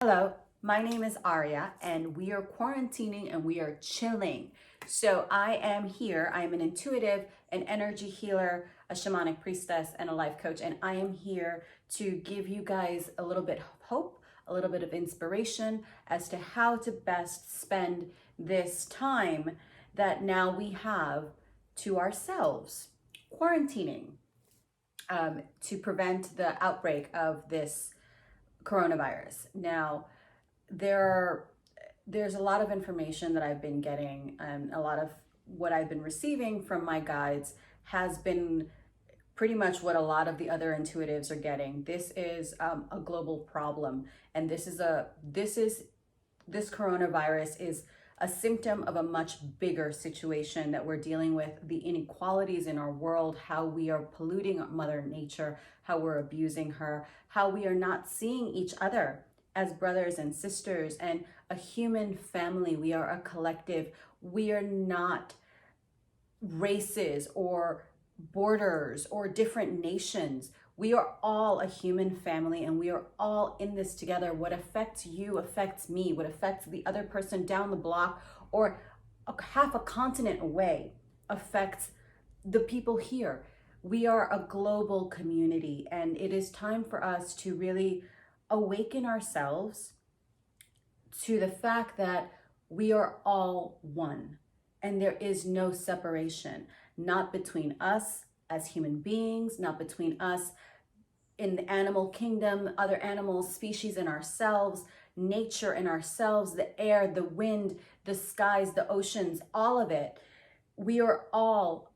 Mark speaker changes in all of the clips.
Speaker 1: Hello, my name is Áurea and we are quarantining and we are chilling. So I am here. I am an intuitive, an energy healer, a shamanic priestess, and a life coach. And I am here to give you guys a little bit of hope, a little bit of inspiration as to how to best spend this time that now we have to ourselves, quarantining, to prevent the outbreak of this coronavirus. Now, there's a lot of information that I've been getting, and a lot of what I've been receiving from my guides has been pretty much what a lot of the other intuitives are getting. This is a global problem, and this coronavirus is a symptom of a much bigger situation that we're dealing with, the inequalities in our world, how we are polluting Mother Nature, how we're abusing her, how we are not seeing each other as brothers and sisters and a human family. We are a collective. We are not races or borders or different nations. We are all a human family and we are all in this together. What affects you affects me. What affects the other person down the block or half a continent away affects the people here. We are a global community, and it is time for us to really awaken ourselves to the fact that we are all one and there is no separation, not between us as human beings, not between us in the animal kingdom, other animals, species, and ourselves, nature and ourselves, the air, the wind, the skies, the oceans, all of it. We are all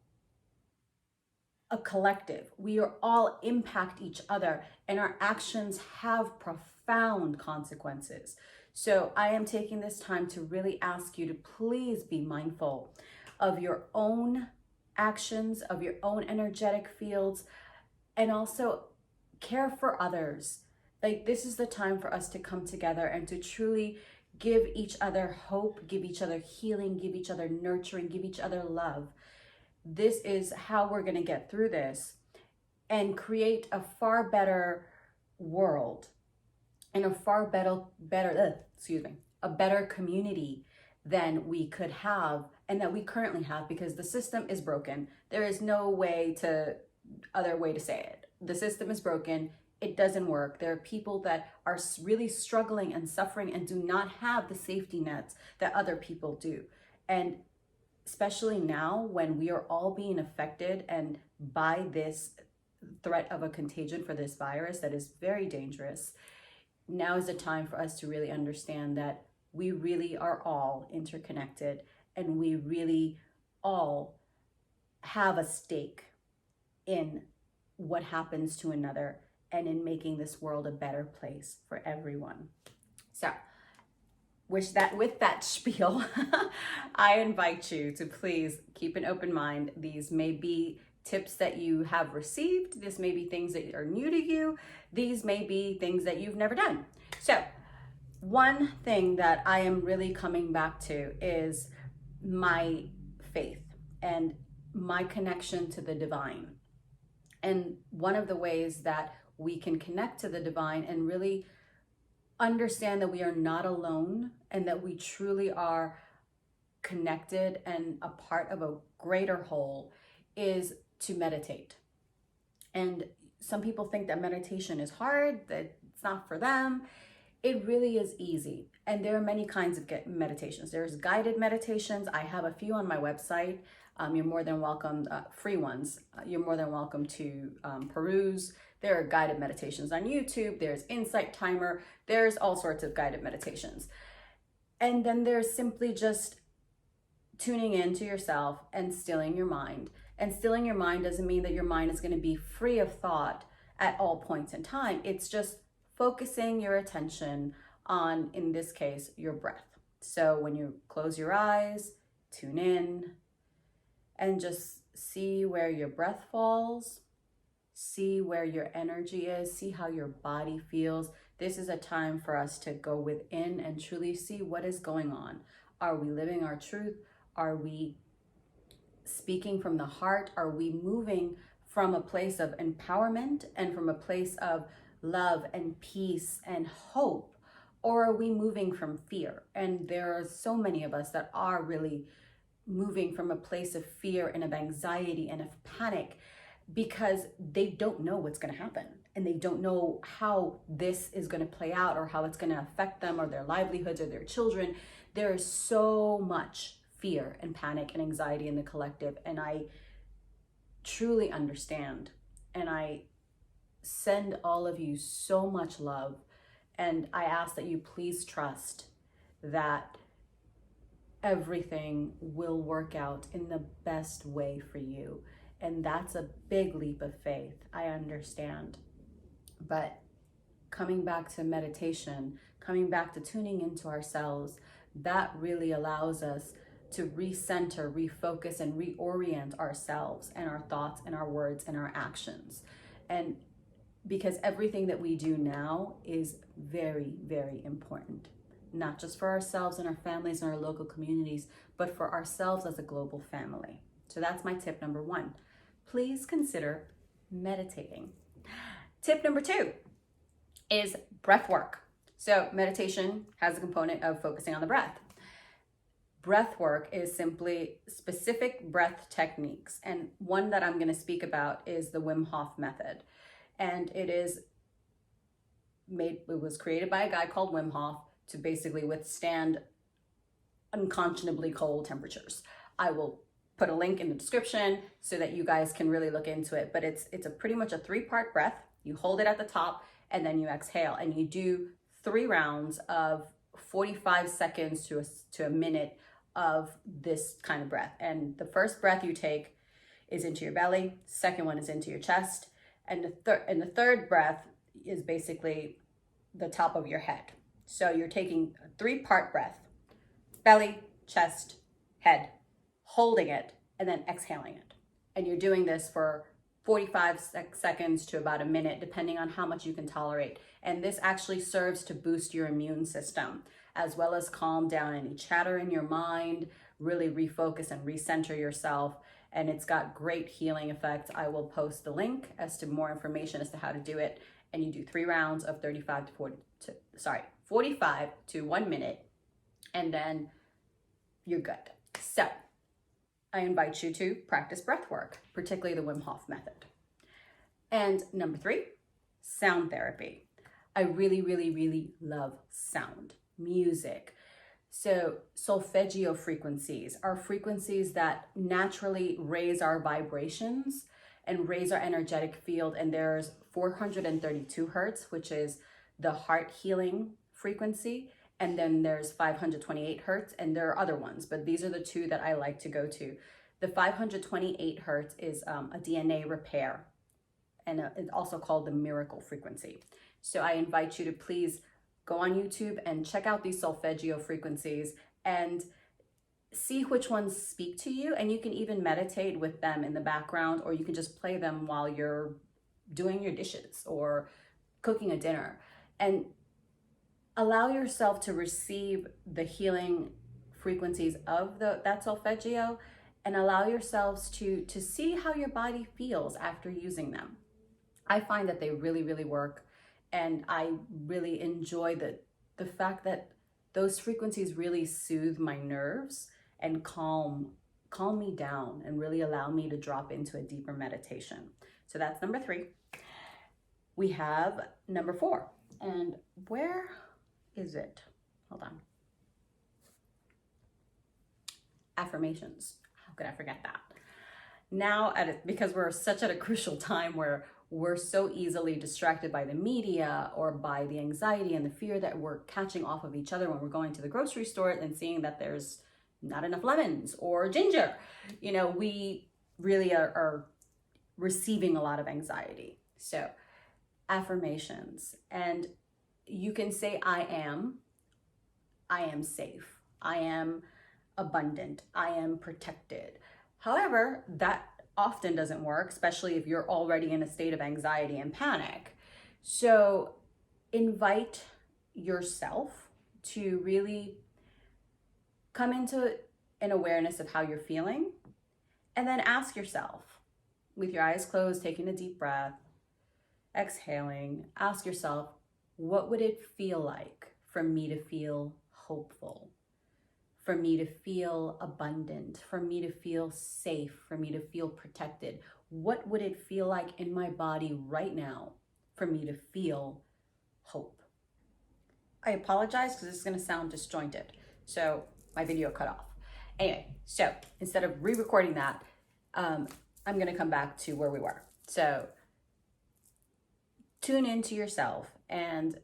Speaker 1: a collective. We are all impact each other, and our actions have profound consequences. So I am taking this time to really ask you to please be mindful of your own actions, of your own energetic fields, and also care for others. Like, this is the time for us to come together and to truly give each other hope, give each other healing, give each other nurturing, give each other love. This is how we're going to get through this and create a far better world and a far better community than we could have and that we currently have, because the system is broken. There is no other way to say it. The system is broken. It doesn't work. There are people that are really struggling and suffering and do not have the safety nets that other people do. And especially now when we are all being affected and by this threat of a contagion for this virus that is very dangerous, now is the time for us to really understand that we really are all interconnected and we really all have a stake in what happens to another and in making this world a better place for everyone. So with that spiel, I invite you to please keep an open mind. These may be tips that you have received. This may be things that are new to you. These may be things that you've never done. So one thing that I am really coming back to is my faith and my connection to the divine. And one of the ways that we can connect to the divine and really understand that we are not alone and that we truly are connected and a part of a greater whole is to meditate. And some people think that meditation is hard, that it's not for them. It really is easy. And there are many kinds of meditations. There's guided meditations. I have a few on my website. You're more than welcome, free ones. You're more than welcome to peruse. There are guided meditations on YouTube. There's Insight Timer. There's all sorts of guided meditations. And then there's simply just tuning into yourself and stilling your mind. And stilling your mind doesn't mean that your mind is going to be free of thought at all points in time. It's just focusing your attention on, in this case, your breath. So when you close your eyes, tune in and just see where your breath falls. See where your energy is, see how your body feels. This is a time for us to go within and truly see what is going on. Are we living our truth? Are we speaking from the heart? Are we moving from a place of empowerment and from a place of love and peace and hope? Or are we moving from fear? And there are so many of us that are really moving from a place of fear and of anxiety and of panic because they don't know what's going to happen, and they don't know how this is going to play out or how it's going to affect them or their livelihoods or their children. There is so much fear and panic and anxiety in the collective, and I truly understand, and I send all of you so much love, and I ask that you please trust that everything will work out in the best way for you. And that's a big leap of faith, I understand. But coming back to meditation, coming back to tuning into ourselves, that really allows us to recenter, refocus, and reorient ourselves and our thoughts and our words and our actions. And because everything that we do now is very, very important, not just for ourselves and our families and our local communities, but for ourselves as a global family. So that's my tip number 1. Please consider meditating. Tip number 2 is breath work. So meditation has a component of focusing on the breath. Breath work is simply specific breath techniques. And one that I'm going to speak about is the WimHof method. And it was created by a guy called Wim Hof to basically withstand unconscionably cold temperatures. I will put a link in the description so that you guys can really look into it. But it's pretty much a 3-part breath. You hold it at the top and then you exhale, and you do 3 rounds of 45 seconds to a minute of this kind of breath. And the first breath you take is into your belly. Second one is into your chest. And the third breath is basically the top of your head. So you're taking a 3-part breath: belly, chest, head, holding it, and then exhaling it. And you're doing this for 45 seconds to about a minute, depending on how much you can tolerate. And this actually serves to boost your immune system, as well as calm down any chatter in your mind, really refocus and recenter yourself. And it's got great healing effects. I will post the link as to more information as to how to do it. And you do 3 rounds of 45 to 1 minute, and then you're good. So I invite you to practice breath work, particularly the Wim Hof method. And number 3, sound therapy. I really, really, really love sound, music. So solfeggio frequencies are frequencies that naturally raise our vibrations and raise our energetic field. And there's 432 hertz, which is the heart healing frequency. And then there's 528 hertz, and there are other ones, but these are the 2 that I like to go to. The 528 hertz is a DNA repair, and it's also called the miracle frequency. So I invite you to please go on YouTube and check out these solfeggio frequencies and see which ones speak to you. And you can even meditate with them in the background, or you can just play them while you're doing your dishes or cooking a dinner. And allow yourself to receive the healing frequencies of that solfeggio, and allow yourselves to see how your body feels after using them. I find that they really, really work. And I really enjoy the fact that those frequencies really soothe my nerves and calm me down and really allow me to drop into a deeper meditation. So that's number 3. We have number 4. And where is it? Hold on. Affirmations. How could I forget that? Now, because we're such at a crucial time where we're so easily distracted by the media or by the anxiety and the fear that we're catching off of each other when we're going to the grocery store and seeing that there's not enough lemons or ginger. You know, we really are receiving a lot of anxiety. So affirmations, and you can say, I am safe, I am abundant, I am protected. However, that often doesn't work, especially if you're already in a state of anxiety and panic. So invite yourself to really come into an awareness of how you're feeling, and then ask yourself, with your eyes closed, taking a deep breath, exhaling, ask yourself, what would it feel like for me to feel hopeful, for me to feel abundant, for me to feel safe, for me to feel protected? What would it feel like in my body right now for me to feel hope? I apologize because this is going to sound disjointed. So my video cut off. Anyway, so instead of re-recording that, I'm going to come back to where we were. So tune into yourself and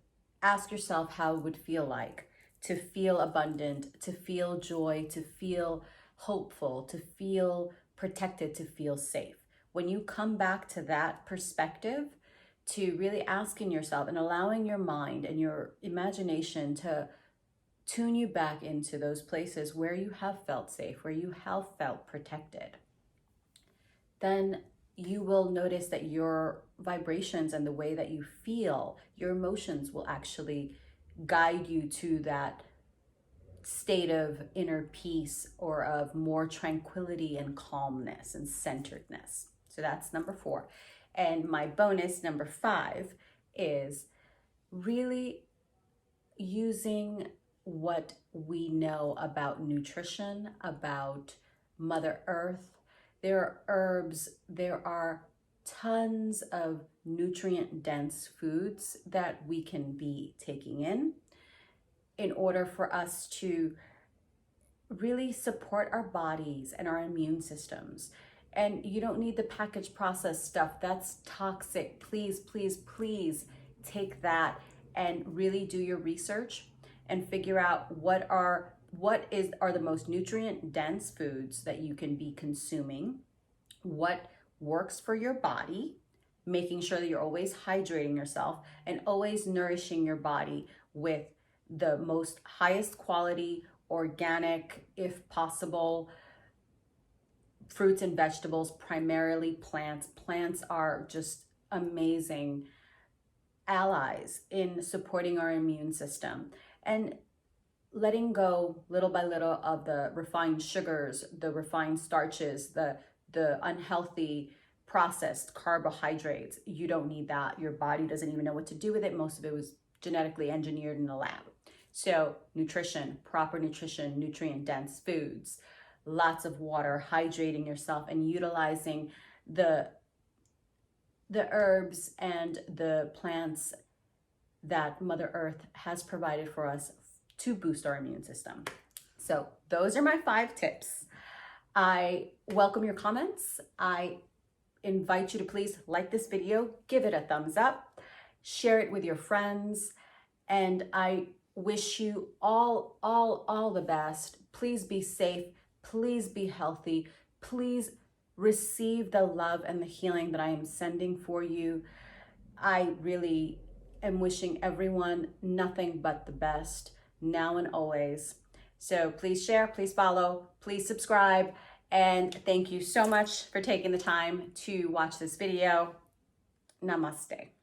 Speaker 1: ask yourself how it would feel like to feel abundant, to feel joy, to feel hopeful, to feel protected, to feel safe. When you come back to that perspective, to really asking yourself and allowing your mind and your imagination to tune you back into those places where you have felt safe, where you have felt protected, then you will notice that your vibrations and the way that you feel, your emotions will actually guide you to that state of inner peace or of more tranquility and calmness and centeredness. So that's number 4. And my bonus, number 5, is really using what we know about nutrition, about Mother Earth. There are herbs, there are tons of nutrient-dense foods that we can be taking in order for us to really support our bodies and our immune systems. And you don't need the packaged processed stuff. That's toxic. Please, please, please take that and really do your research and figure out what are the most nutrient dense foods that you can be consuming, what works for your body, making sure that you're always hydrating yourself and always nourishing your body with the most highest quality, organic, if possible, fruits and vegetables, primarily plants. Plants are just amazing allies in supporting our immune system, and letting go little by little of the refined sugars, the refined starches, the unhealthy processed carbohydrates. You don't need that. Your body doesn't even know what to do with it. Most of it was genetically engineered in the lab. So nutrition, proper nutrition, nutrient dense foods, lots of water, hydrating yourself, and utilizing the herbs and the plants that Mother Earth has provided for us to boost our immune system. So those are my 5 tips. I welcome your comments. I invite you to please like this video, give it a thumbs up, share it with your friends, and I wish you all the best. Please be safe. Please be healthy. Please receive the love and the healing that I am sending for you. I really am wishing everyone nothing but the best now and always. So please share, please follow, please subscribe, and thank you so much for taking the time to watch this video. Namaste.